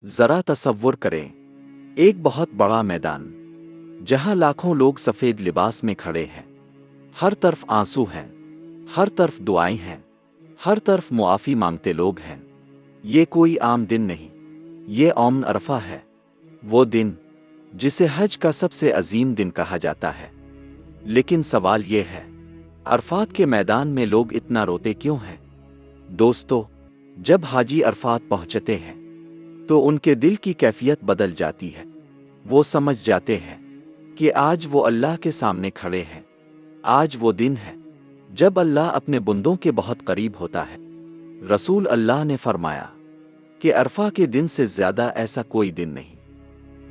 ذرا تصور کریں، ایک بہت بڑا میدان جہاں لاکھوں لوگ سفید لباس میں کھڑے ہیں، ہر طرف آنسو ہیں، ہر طرف دعائیں ہیں، ہر طرف معافی مانگتے لوگ ہیں۔ یہ کوئی عام دن نہیں، یہ یوم عرفہ ہے، وہ دن جسے حج کا سب سے عظیم دن کہا جاتا ہے۔ لیکن سوال یہ ہے، عرفات کے میدان میں لوگ اتنا روتے کیوں ہیں؟ دوستو، جب حاجی عرفات پہنچتے ہیں تو ان کے دل کی کیفیت بدل جاتی ہے۔ وہ سمجھ جاتے ہیں کہ آج وہ اللہ کے سامنے کھڑے ہیں، آج وہ دن ہے جب اللہ اپنے بندوں کے بہت قریب ہوتا ہے۔ رسول اللہ نے فرمایا کہ عرفہ کے دن سے زیادہ ایسا کوئی دن نہیں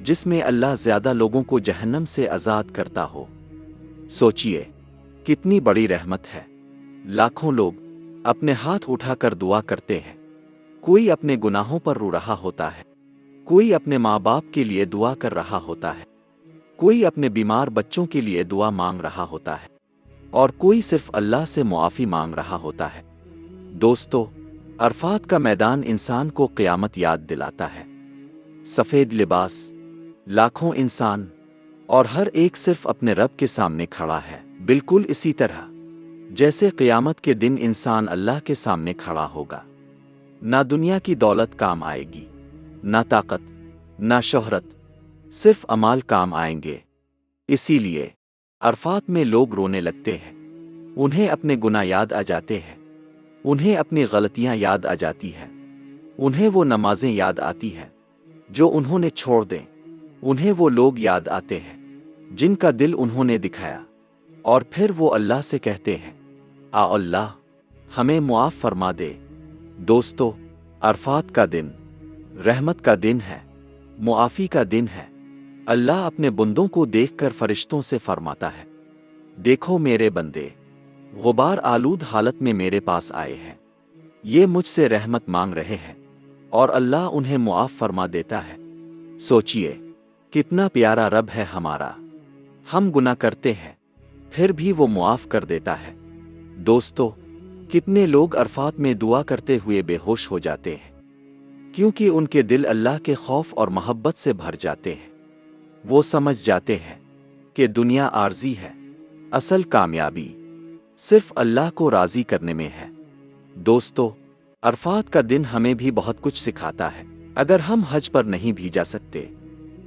جس میں اللہ زیادہ لوگوں کو جہنم سے آزاد کرتا ہو۔ سوچئے، کتنی بڑی رحمت ہے۔ لاکھوں لوگ اپنے ہاتھ اٹھا کر دعا کرتے ہیں، کوئی اپنے گناہوں پر رو رہا ہوتا ہے، کوئی اپنے ماں باپ کے لیے دعا کر رہا ہوتا ہے، کوئی اپنے بیمار بچوں کے لیے دعا مانگ رہا ہوتا ہے، اور کوئی صرف اللہ سے معافی مانگ رہا ہوتا ہے۔ دوستو، عرفات کا میدان انسان کو قیامت یاد دلاتا ہے۔ سفید لباس، لاکھوں انسان، اور ہر ایک صرف اپنے رب کے سامنے کھڑا ہے، بالکل اسی طرح جیسے قیامت کے دن انسان اللہ کے سامنے کھڑا ہوگا۔ نہ دنیا کی دولت کام آئے گی، نہ طاقت، نہ شہرت، صرف اعمال کام آئیں گے۔ اسی لیے عرفات میں لوگ رونے لگتے ہیں، انہیں اپنے گناہ یاد آ جاتے ہیں، انہیں اپنی غلطیاں یاد آ جاتی ہیں، انہیں وہ نمازیں یاد آتی ہیں جو انہوں نے چھوڑ دیں، انہیں وہ لوگ یاد آتے ہیں جن کا دل انہوں نے دکھایا، اور پھر وہ اللہ سے کہتے ہیں، اللہ ہمیں معاف فرما دے۔ دوستو، عرفات کا دن رحمت کا دن ہے، معافی کا دن ہے۔ اللہ اپنے بندوں کو دیکھ کر فرشتوں سے فرماتا ہے، دیکھو میرے بندے غبار آلود حالت میں میرے پاس آئے ہیں، یہ مجھ سے رحمت مانگ رہے ہیں، اور اللہ انہیں معاف فرما دیتا ہے۔ سوچئے، کتنا پیارا رب ہے ہمارا۔ ہم گناہ کرتے ہیں، پھر بھی وہ معاف کر دیتا ہے۔ دوستو، کتنے لوگ عرفات میں دعا کرتے ہوئے بے ہوش ہو جاتے ہیں کیونکہ ان کے دل اللہ کے خوف اور محبت سے بھر جاتے ہیں۔ وہ سمجھ جاتے ہیں کہ دنیا عارضی ہے، اصل کامیابی صرف اللہ کو راضی کرنے میں ہے۔ دوستو، عرفات کا دن ہمیں بھی بہت کچھ سکھاتا ہے۔ اگر ہم حج پر نہیں بھی جا سکتے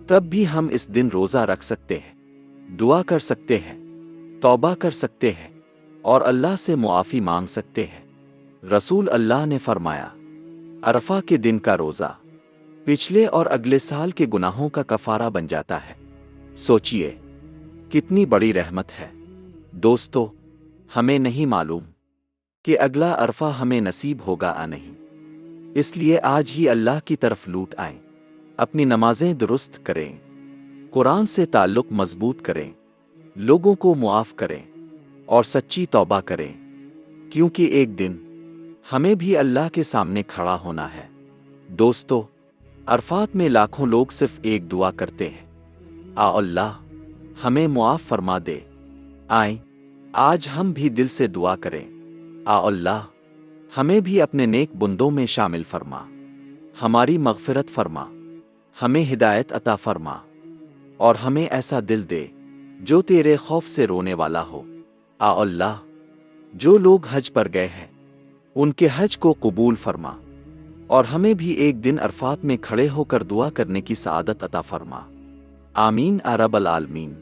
تب بھی ہم اس دن روزہ رکھ سکتے ہیں، دعا کر سکتے ہیں، توبہ کر سکتے ہیں، اور اللہ سے معافی مانگ سکتے ہیں۔ رسول اللہ نے فرمایا، عرفہ کے دن کا روزہ پچھلے اور اگلے سال کے گناہوں کا کفارہ بن جاتا ہے۔ سوچئے، کتنی بڑی رحمت ہے۔ دوستو، ہمیں نہیں معلوم کہ اگلا عرفہ ہمیں نصیب ہوگا یا نہیں، اس لیے آج ہی اللہ کی طرف لوٹ آئیں، اپنی نمازیں درست کریں، قرآن سے تعلق مضبوط کریں، لوگوں کو معاف کریں، اور سچی توبہ کریں، کیونکہ ایک دن ہمیں بھی اللہ کے سامنے کھڑا ہونا ہے۔ دوستو، عرفات میں لاکھوں لوگ صرف ایک دعا کرتے ہیں، اللہ ہمیں معاف فرما دے۔ آئیں، آج ہم بھی دل سے دعا کریں، اللہ ہمیں بھی اپنے نیک بندوں میں شامل فرما، ہماری مغفرت فرما، ہمیں ہدایت عطا فرما، اور ہمیں ایسا دل دے جو تیرے خوف سے رونے والا ہو۔ اللہ جو لوگ حج پر گئے ہیں ان کے حج کو قبول فرما، اور ہمیں بھی ایک دن عرفات میں کھڑے ہو کر دعا کرنے کی سعادت عطا فرما۔ آمین یا رب العالمین۔